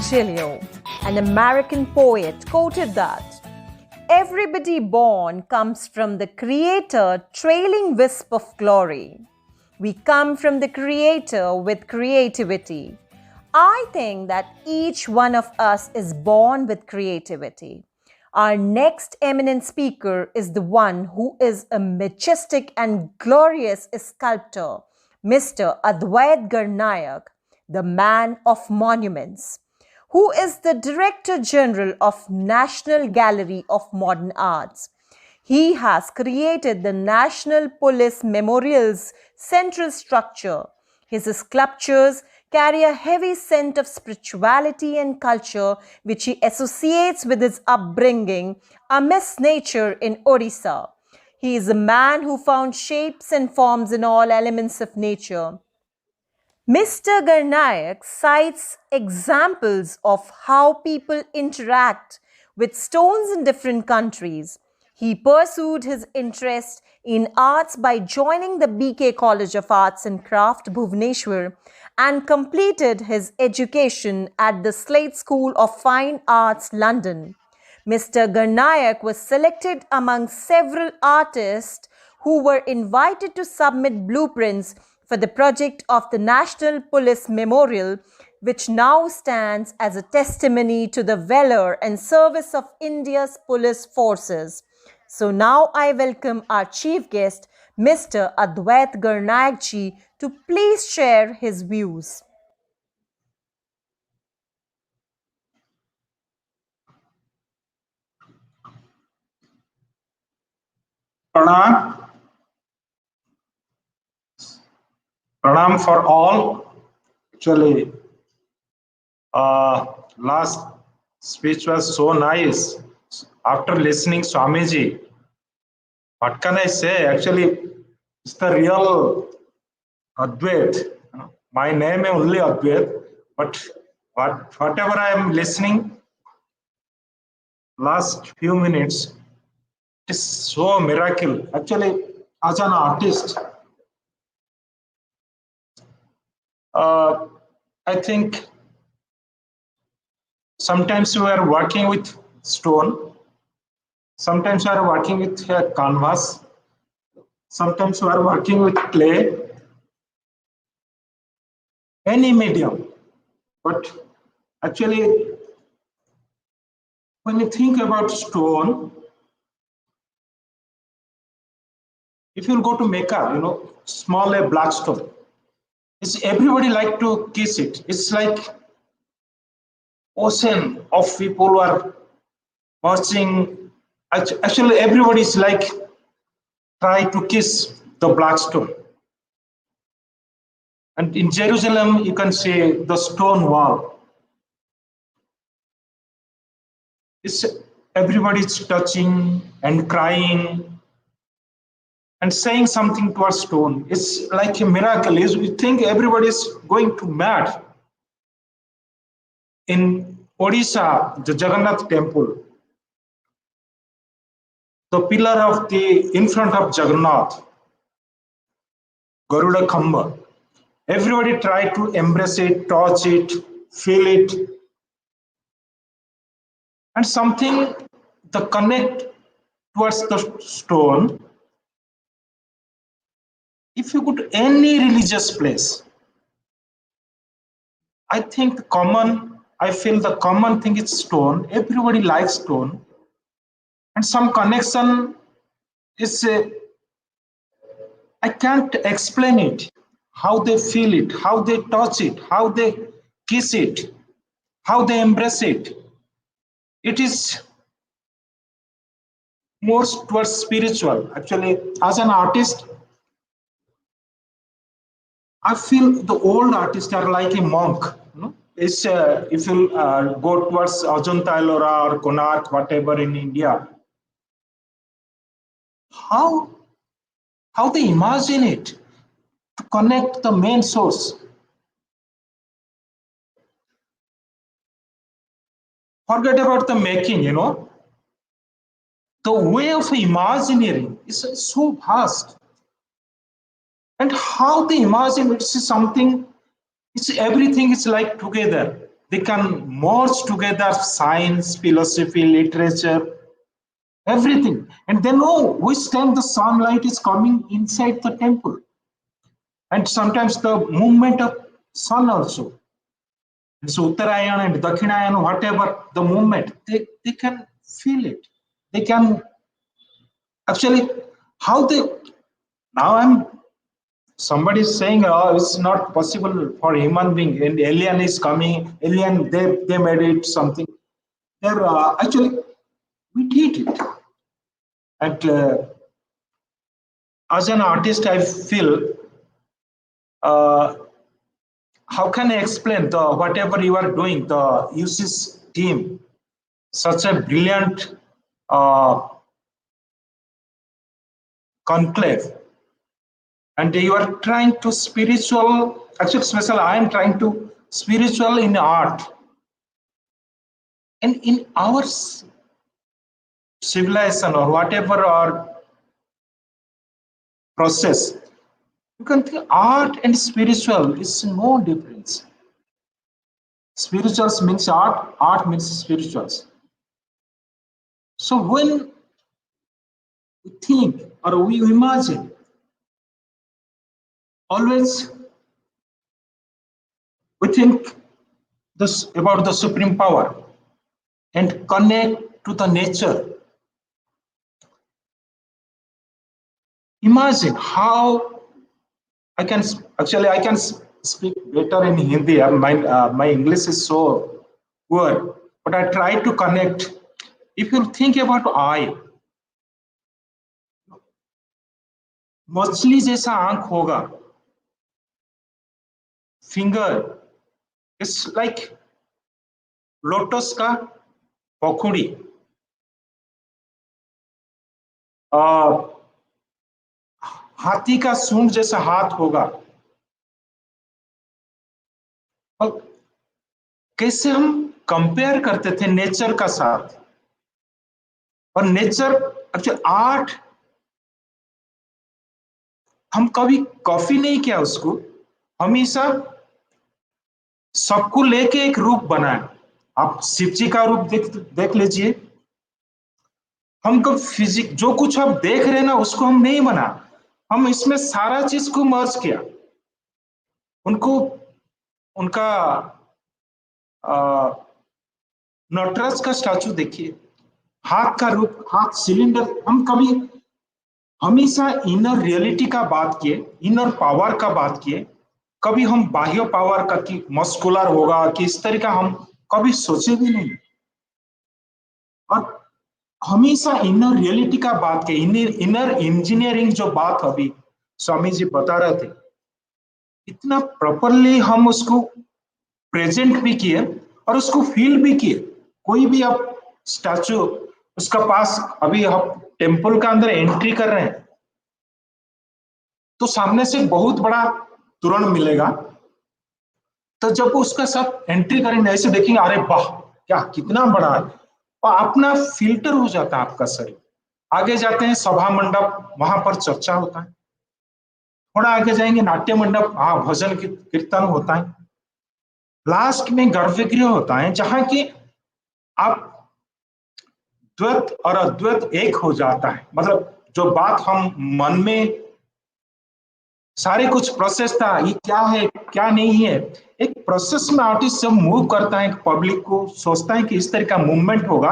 Virgilio, an American poet, quoted that everybody born comes from the Creator trailing wisp of glory. We come from the Creator with creativity. I think that each one of us is born with creativity. Our next eminent speaker is the one who is a majestic and glorious sculptor, Mr. Advait Garnayak, the man of monuments, who is the Director General of National Gallery of Modern Arts. He has created the National Police Memorial's central structure. His sculptures carry a heavy scent of spirituality and culture, which he associates with his upbringing amidst nature in Odisha. He is a man who found shapes and forms in all elements of nature. Mr. Garnayak cites examples of how people interact with stones in different countries. He pursued his interest in arts by joining the BK College of Arts and Craft, Bhubaneswar, and completed his education at the Slade School of Fine Arts, London. Mr. Garnayak was selected among several artists who were invited to submit blueprints for the project of the National Police Memorial, which now stands as a testimony to the valor and service of India's police forces. So now I welcome our chief guest, Mr. Advait Garnayak ji, to please share his views. Pranam. Pranam for all. Actually, last speech was so nice. After listening Swamiji, what can I say? Actually, it's the real Advait. My name is only Advait, but whatever I am listening, last few minutes, it's so miracle. Actually, as an artist, I think sometimes we are working with stone, sometimes we are working with a canvas, sometimes we are working with clay, any medium. But actually, when you think about stone, if you go to Mecca, small a black stone, it's everybody like to kiss it. It's like ocean of people who are watching. Actually, everybody is like try to kiss the black stone. And in Jerusalem, you can see the stone wall. It's everybody's touching and crying and saying something to a stone. It's like a miracle. We think everybody's going to mad. In Odisha, the Jagannath temple, the pillar in front of Jagannath, Garuda Khamba, everybody try to embrace it, touch it, feel it. And something, the connect towards the stone. If you go to any religious place, I feel the common thing is stone. Everybody likes stone. And some connection is, I can't explain it, how they feel it, how they touch it, how they kiss it, how they embrace it. It is more towards spiritual. Actually, as an artist, I feel the old artists are like a monk. It's if you go towards Ajanta Ellora or Konark, whatever in India, how they imagine it to connect the main source. Forget about the making, The way of imagineering is so vast. And how they imagine it's something, everything is like together. they can merge together science, philosophy, literature, everything, and they know which time the sunlight is coming inside the temple, and sometimes the movement of sun also. So Uttarayan and Dakhinayan, whatever the movement, they can feel it. They can actually, how they, now I'm, somebody is saying, oh, it's not possible for human being, and alien is coming, alien, they made it something. They're actually, we did it. And as an artist, I feel, uh, how can I explain the whatever you are doing, the UC's team, such a brilliant uh, conclave, and you are trying to spiritual, actually special, I am trying to spiritual in art, and in our civilization or whatever our process, you can think art and spiritual is no difference. Spirituals means art, art means spirituals. So when we think or we imagine, always we think this about the supreme power and connect to the nature. Imagine how I can, actually I can speak better in Hindi. My English is so poor, but I try to connect. If you think about eye, मछली जैसा आंख होगा, finger it's like lotus का पखुड़ी, हाथी का सूंड जैसा हाथ होगा। और कैसे हम कंपेयर करते थे नेचर का साथ, और नेचर एक्चुअली आर्ट, हम कभी कॉपी नहीं किया उसको, हमेशा सबको लेके एक रूप बनाए। आप शिव जी का रूप देख लीजिए, हम कब फिजिक जो कुछ आप देख रहे हैं ना, उसको हम नहीं बना, हम इसमें सारा चीज को मर्ज किया। उनको उनका नटराज का स्टैचू देखिए, हाथ का रूप, हाथ सिलेंडर। हम कभी हमेशा इनर रियलिटी का बात किए, इनर पावर का बात किए, कभी हम बाह्य पावर का कि मस्कुलर होगा कि इस तरह का हम कभी सोचे भी नहीं। और हमेशा इनर रियलिटी का बात किए, इनर इंजीनियरिंग जो बात अभी स्वामी जी बता रहे थे, इतना प्रॉपरली हम उसको प्रेजेंट भी किए और उसको फील भी किए। कोई भी आप स्टैचू उसका पास, अभी आप टेम्पल का अंदर एंट्री कर रहे हैं तो सामने से बहुत बड़ा तुरंत मिलेगा, तो जब उसका सब एंट्री करेंगे ऐसे देखेंगे, अरे वाह क्या कितना बड़ा है, और अपना फिल्टर हो जाता है आपका शरीर। आगे जाते हैं सभा मंडप, वहां पर चर्चा होता है। थोड़ा आगे जाएंगे नाट्य मंडप, हाँ भजन कीर्तन होता है। लास्ट में गर्भगृह होता है, जहां की आप द्वैत और अद्वैत एक हो जाता है। मतलब जो बात हम मन में सारे कुछ प्रोसेस था, ये क्या है क्या नहीं है, एक प्रोसेस में आर्टिस्ट जब मूव करता है, पब्लिक को सोचता है कि इस तरह का मूवमेंट होगा,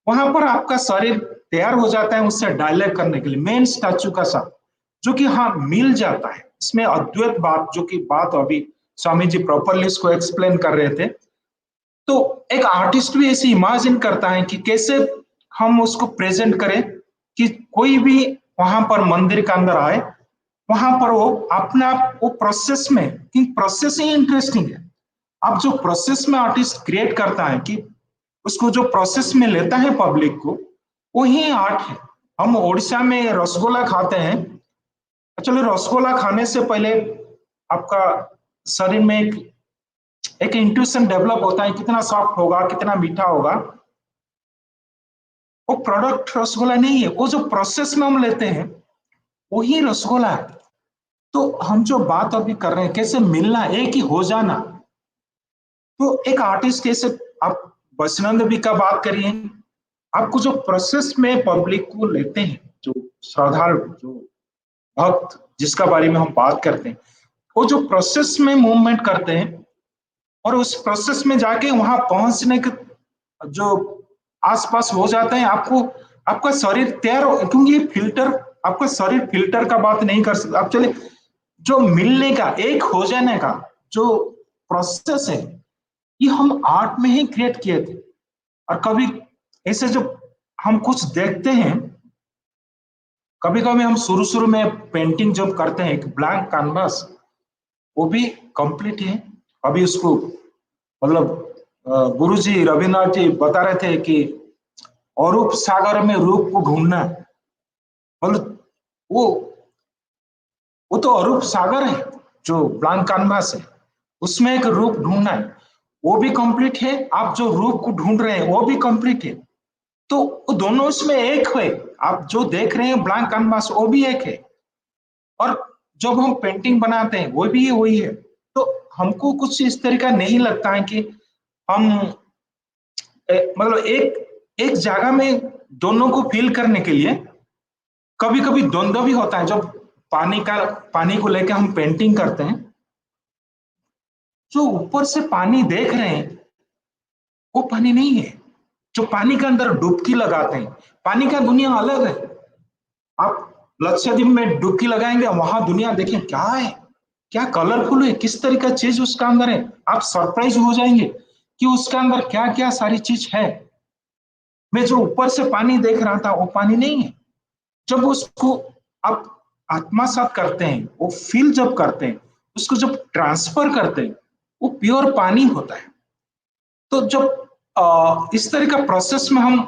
वहां पर आपका शरीर तैयार हो जाता है उससे डायलॉग करने के लिए मेन स्टैचू का साथ, जो कि हाँ मिल जाता है। इसमें अद्वैत बात, जो कि बात अभी स्वामी जी प्रॉपरली इसको एक्सप्लेन कर रहे थे। तो एक आर्टिस्ट भी ऐसे इमेजिन करता है कि कैसे हम उसको प्रेजेंट करें कि कोई भी वहां पर मंदिर के अंदर आए, वहां पर वो अपना वो प्रोसेस में, कि प्रोसेस ही इंटरेस्टिंग है। अब जो प्रोसेस में आर्टिस्ट क्रिएट करता है कि उसको जो प्रोसेस में लेता है पब्लिक को, वही आर्ट है। हम ओडिशा में रसगुल्ला खाते हैं, एक्चुअली रसगुल्ला खाने से पहले आपका शरीर में एक इंट्यूशन डेवलप होता है, कितना सॉफ्ट होगा, कितना मीठा होगा। वो प्रोडक्ट रसगुल्ला नहीं है, वो जो प्रोसेस में हम लेते हैं वही रसगुल्ला है। तो हम जो बात अभी कर रहे हैं कैसे मिलना, एक ही हो जाना, तो एक आर्टिस्ट कैसे, आप वैष्णव देवी का बात करिए, आपको जो प्रोसेस में पब्लिक को लेते हैं, जो श्रद्धालु, जो भक्त जिसका बारे में हम बात करते हैं, वो जो प्रोसेस में मूवमेंट करते हैं और उस प्रोसेस में जाके वहां पहुंचने के जो आसपास हो जाते हैं, आपको आपका शरीर तैयार हो, क्योंकि ये फिल्टर, आपका शरीर फिल्टर का बात नहीं कर सकता। आप चले, जो मिलने का, एक हो जाने का जो प्रोसेस है, ये हम आर्ट में ही क्रिएट किए थे। और कभी ऐसे जो हम कुछ देखते हैं, कभी कभी हम शुरू शुरू में पेंटिंग जब करते हैं, एक ब्लैंक कैनवास, वो भी कंप्लीट है। अभी उसको मतलब गुरुजी रविन्द्रनाथ जी बता रहे थे कि अरूप सागर में रूप को ढूंढना, मतलब वो तो अरूप सागर है, जो ब्लैंक कैनवास है, उसमें एक रूप ढूंढना है, वो भी कंप्लीट है। आप जो रूप को ढूंढ रहे हैं वो भी कंप्लीट है। तो वो दोनों उसमें एक है। आप जो देख रहे हैं ब्लैंक कैनवास, वो भी एक है, और जब हम पेंटिंग बनाते हैं वो भी वही है। तो हमको कुछ इस तरीका नहीं लगता है कि हम मतलब एक एक जगह में दोनों को फील करने के लिए कभी कभी द्वंद्व भी होता है। जब पानी को लेकर हम पेंटिंग करते हैं, जो ऊपर से पानी देख रहे हैं वो पानी नहीं है। जो पानी के अंदर डुबकी लगाते हैं, पानी का दुनिया अलग है। आप लक्षद्वीप में डुबकी लगाएंगे, वहां दुनिया देखें क्या है, क्या कलरफुल है, किस तरह का चीज उसका अंदर है। आप सरप्राइज हो जाएंगे कि उसका अंदर क्या क्या सारी चीज है। मैं जो ऊपर से पानी देख रहा था वो पानी नहीं है। जब उसको आप आत्मसात करते हैं, वो फील जब करते हैं, उसको जब ट्रांसफर करते हैं, वो प्योर पानी होता है। तो जब इस तरह का प्रोसेस में हम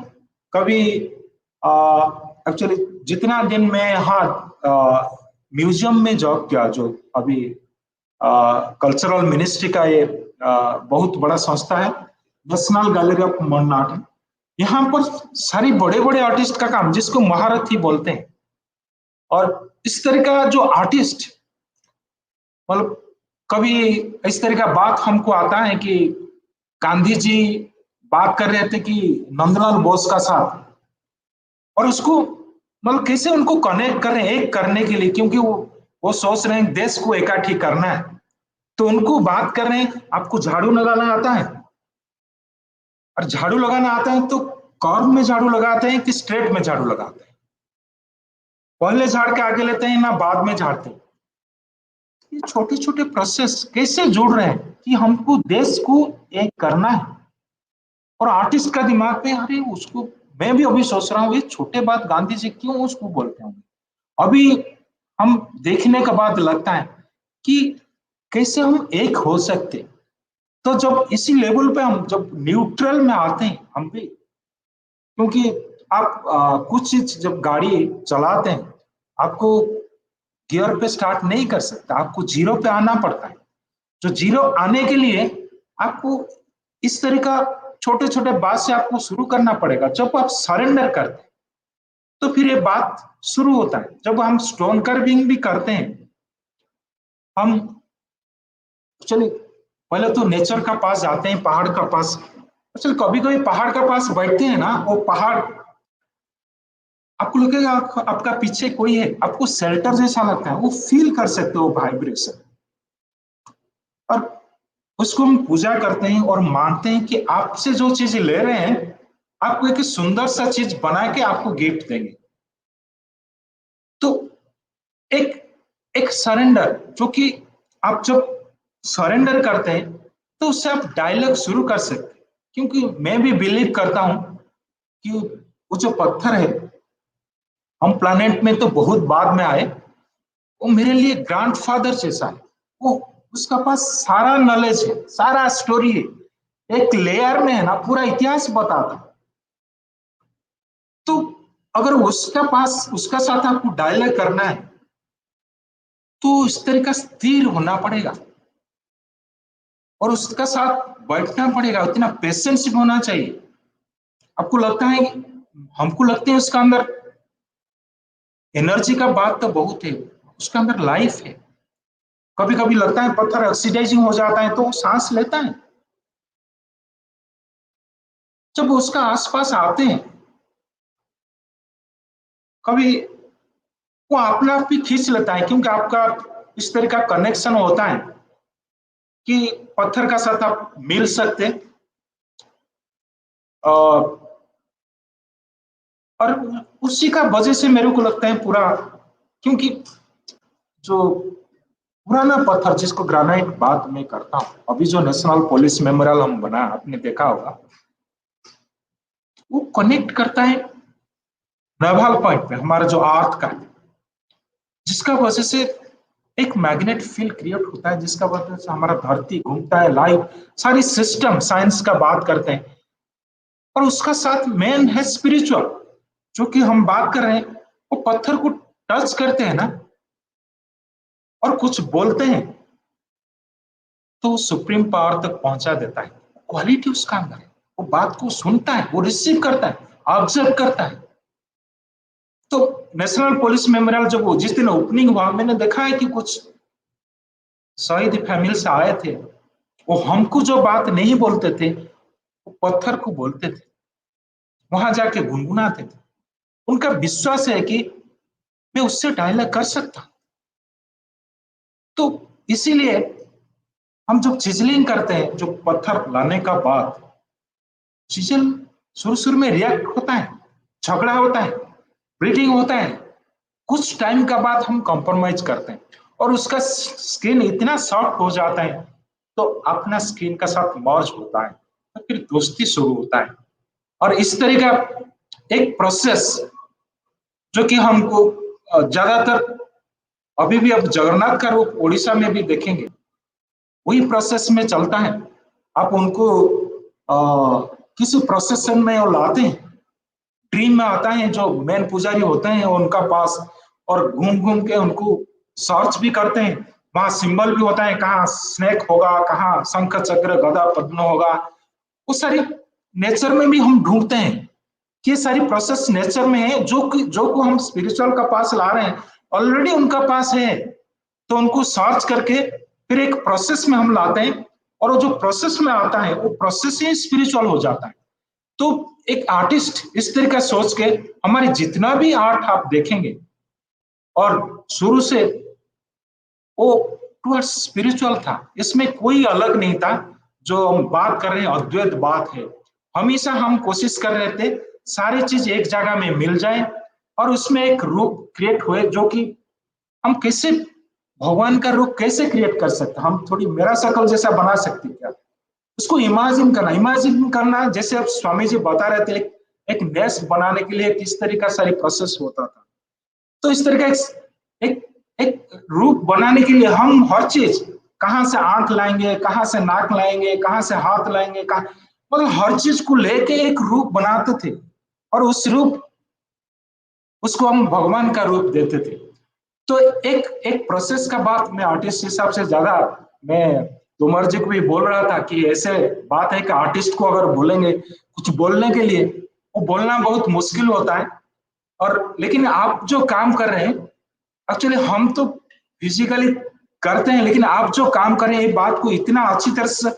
कभी एक्चुअली जितना दिन मैं यहाँ म्यूजियम में जॉब किया, जो अभी कल्चरल मिनिस्ट्री का ये बहुत बड़ा संस्था है, national gallery of modern art, यहाँ पर सारे बड़े बड़े आर्टिस्ट का काम, जिसको महारथी बोलते हैं। और इस तरह का जो आर्टिस्ट, मतलब कभी इस तरह का बात हमको आता है कि गांधी जी बात कर रहे थे कि नंदलाल बोस का साथ, और उसको मतलब कैसे उनको कनेक्ट कर रहे हैं एक करने के लिए, क्योंकि वो सोच रहे हैं देश को इकट्ठी करना है। तो उनको बात कर रहे हैं, आपको झाड़ू लगाना आता है, और झाड़ू लगाना आता है तो कर्व में झाड़ू लगाते हैं कि स्ट्रेट में झाड़ू लगाते हैं, पहले झाड़ के आगे लेते हैं ना बाद में झाड़ते हैं। ये छोटे छोटे प्रोसेस कैसे जुड़ रहे हैं कि हमको देश को एक करना है। और आर्टिस्ट का दिमाग में, अरे उसको, मैं भी अभी सोच रहा हूँ ये छोटे बात गांधी जी क्यों उसको बोलते होंगे। अभी हम देखने के बाद लगता है कि कैसे हम एक हो सकते। तो जब इसी लेवल पे हम जब न्यूट्रल में आते हैं हम भी, क्योंकि आप कुछ चीज जब गाड़ी चलाते हैं, आपको गियर पे स्टार्ट नहीं कर सकता, आपको जीरो पे आना पड़ता है। जो जीरो आने के लिए आपको इस तरह का छोटे छोटे बात से आपको शुरू करना पड़ेगा। जब आप सरेंडर करते हैं तो फिर ये बात शुरू होता है। जब हम स्टोन कर्विंग भी करते हैं, हम चलिए पहले तो नेचर का पास जाते हैं, पहाड़ का पास। चल कभी कभी पहाड़ का पास बैठते हैं ना, वो पहाड़ आपको लगेगा आपका पीछे कोई है, आपको शेल्टर जैसा लगता है, वो फील कर सकते हो वाइब्रेशन। और उसको हम पूजा करते हैं और मानते हैं कि आपसे जो चीज ले रहे हैं, आपको एक सुंदर सा चीज बना के आपको गिफ्ट देंगे। तो एक एक सरेंडर, जो कि आप जब सरेंडर करते हैं तो उससे आप डायलॉग शुरू कर सकते हैं। क्योंकि मैं भी बिलीव करता हूं कि वो जो पत्थर है, हम प्लानेट में तो बहुत बाद में आए, वो मेरे लिए ग्रैंडफादर जैसा है। वो उसका पास सारा नॉलेज है, सारा स्टोरी है, एक लेयर में है ना, पूरा इतिहास बताता। तो अगर उसका पास, उसका साथ आपको डायलॉग करना है तो इस तरह का स्थिर होना पड़ेगा और उसका साथ बैठना पड़ेगा, उतना पेशेंस होना चाहिए। आपको लगता है, हमको लगता है उसका अंदर एनर्जी का बात तो बहुत है, उसका अंदर लाइफ है। कभी कभी लगता है पत्थर ऑक्सीडाइजिंग हो जाता है तो वो सांस लेता है, जब उसका आसपास आते हैं, कभी वो अपने आप भी खींच लेता है, क्योंकि आपका इस तरह का कनेक्शन होता है कि पत्थर का साथ आप मिल सकते हैं। और उसी का वजह से मेरे को लगता है पूरा, क्योंकि जो पुराना पत्थर जिसको ग्रेनाइट बात में करता हूँ, अभी जो नेशनल पुलिस मेमोरियल हम बना, आपने देखा होगा, वो कनेक्ट करता है नेवल पॉइंट पे हमारा जो अर्थ का, जिसका वजह से एक मैग्नेट फील्ड क्रिएट होता है, जिसका वजह से हमारा धरती घूमता है, लाइफ सारी सिस्टम साइंस का बात करते हैं। और उसका साथ मेन है स्पिरिचुअल, जो कि हम बात कर रहे हैं, वो पत्थर को टच करते हैं ना और कुछ बोलते हैं तो सुप्रीम पावर तक पहुंचा देता है। क्वालिटी उसका अंदर है, वो बात को सुनता है, वो रिसीव करता है, ऑब्जर्व करता है। तो नेशनल पुलिस मेमोरियल जब वो जिस दिन ओपनिंग हुआ, मैंने देखा है कि कुछ शहीद फैमिली से आए थे, वो हमको जो बात नहीं बोलते थे वो पत्थर को बोलते थे, वहां जाके गुनगुनाते थे। उनका विश्वास है कि मैं उससे डायलॉग कर सकता। तो इसीलिए हम जब चिजलिंग करते हैं, जो पत्थर लाने का बाद चिजल शुरू में रिएक्ट होता है, झगड़ा होता है, ब्रीडिंग होता है, कुछ टाइम का बाद हम कॉम्प्रोमाइज करते हैं और उसका स्किन इतना सॉफ्ट हो जाता है तो अपना स्किन का साथ मर्ज होता है, तो फिर दोस्ती शुरू होता है। और इस तरह का एक प्रोसेस जो कि हमको ज्यादातर अभी भी अब जगन्नाथ का रूप उड़ीसा में भी देखेंगे, वही प्रोसेस में चलता है। आप उनको किसी प्रोसेसन में वो लाते हैं, ड्रीम में आता है, जो मेन पुजारी होते हैं उनका पास, और घूम घूम के उनको सर्च भी करते हैं। वहां सिंबल भी होता है, कहाँ स्नेक होगा, कहाँ शंख चक्र गदा पद्म होगा, वो सारी नेचर में भी हम ढूंढते हैं कि ये सारी प्रोसेस नेचर में है, जो को हम स्पिरिचुअल का पास ला रहे हैं ऑलरेडी उनका पास है। तो उनको सर्च करके फिर एक प्रोसेस में हम लाते हैं, और वो जो प्रोसेस में आता है वो प्रोसेस ही स्पिरिचुअल हो जाता है। तो एक आर्टिस्ट इस तरह का सोच के, हमारे जितना भी आर्ट आप देखेंगे और शुरू से वो टुवर्ड्स स्पिरिचुअल था, इसमें कोई अलग नहीं था। जो हम बात कर रहे हैं अद्वैत बात है, हमेशा हम कोशिश कर रहे थे सारी चीज एक जगह में मिल जाए और उसमें एक रूप क्रिएट हुए, जो कि हम कैसे भगवान का रूप कैसे क्रिएट कर सकते, हम थोड़ी मेरा शकल जैसा बना सकते क्या, उसको इमेजिन करना जैसे अब स्वामी जी बता रहे थे, एक नेस्ट बनाने के लिए किस तरह का सारी प्रोसेस होता था। तो इस तरह का एक एक रूप बनाने के लिए हम हर चीज, कहाँ से आंख लाएंगे, कहाँ से नाक लाएंगे, कहाँ से हाथ लाएंगे, कहाँ, मतलब हर चीज को लेके एक रूप बनाते थे, और उस रूप उसको हम भगवान का रूप देते थे। तो एक एक प्रोसेस का बात मैं आर्टिस्ट हिसाब से ज्यादा, मैं तोमर जी को भी बोल रहा था कि ऐसे बात है कि आर्टिस्ट को अगर बोलेंगे कुछ बोलने के लिए, वो बोलना बहुत मुश्किल होता है। और लेकिन आप जो काम कर रहे हैं, एक्चुअली हम तो फिजिकली करते हैं, लेकिन आप जो काम कर रहे हैं, ये बात को इतना अच्छी तरह से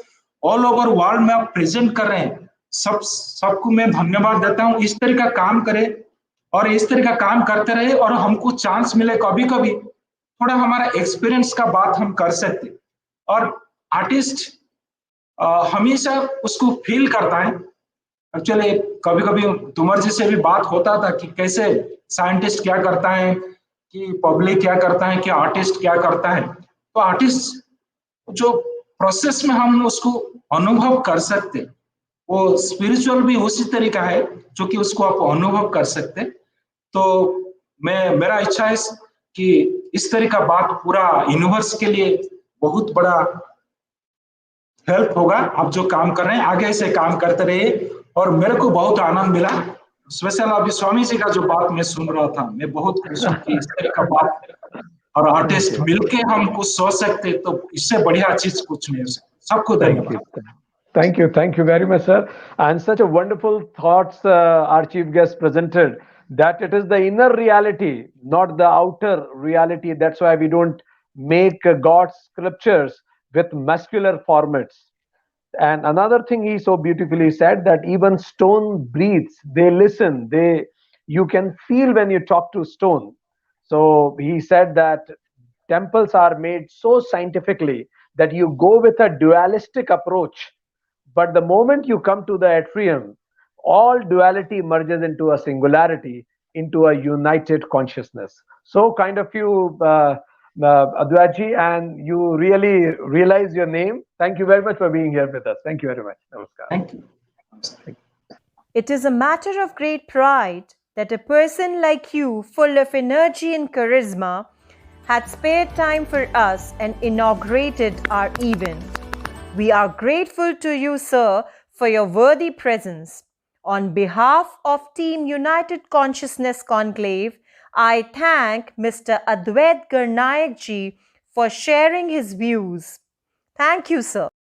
ऑल ओवर वर्ल्ड में आप प्रेजेंट कर रहे हैं, सबको मैं धन्यवाद देता हूँ। इस तरह का काम करें और इस तरह का काम करते रहे, और हमको चांस मिले कभी कभी थोड़ा हमारा एक्सपीरियंस का बात हम कर सकते। और आर्टिस्ट हमेशा उसको फील करता है। एक्चुअली कभी कभी तुमर जी से भी बात होता था कि कैसे साइंटिस्ट क्या करता है, कि पब्लिक क्या करता है, कि आर्टिस्ट क्या करता है। तो आर्टिस्ट जो प्रोसेस में हम उसको अनुभव कर सकते, वो स्पिरिचुअल भी उसी तरीका है जो कि उसको आप अनुभव कर सकते। तो मेरा इच्छा है कि इस तरह का बात पूरा यूनिवर्स के लिए बहुत बड़ा हेल्प होगा। आप जो काम कर रहे हैं आगे से काम करते रहिए, और मेरे को बहुत आनंद मिला। स्पेशल अभी स्वामी जी का जो बात मैं सुन रहा था, मैं बहुत खुश हूँ कि इस तरह का बात और आर्टिस्ट मिलके हम कुछ सोच सकते, तो इससे बढ़िया चीज कुछ नहीं हो सकती। सबको धन्यवाद। Thank you very much, sir. And such a wonderful thoughts our chief guest presented, that it is the inner reality, not the outer reality. That's why we don't make God's scriptures with muscular formats. And another thing he so beautifully said, that even stone breathes, they listen, you can feel when you talk to stone. So he said that temples are made so scientifically that you go with a dualistic approach, but the moment you come to the atrium, all duality merges into a singularity, into a united consciousness. So kind of you, Adwaitji, and you really realize your name. Thank you very much for being here with us. Thank you very much. Namaskar. Thank you. It is a matter of great pride that a person like you, full of energy and charisma, had spared time for us and inaugurated our event. We are grateful to you, sir, for your worthy presence. On behalf of Team United Consciousness Conclave, I thank Mr. Adwait Garnayak ji for sharing his views. Thank you, sir.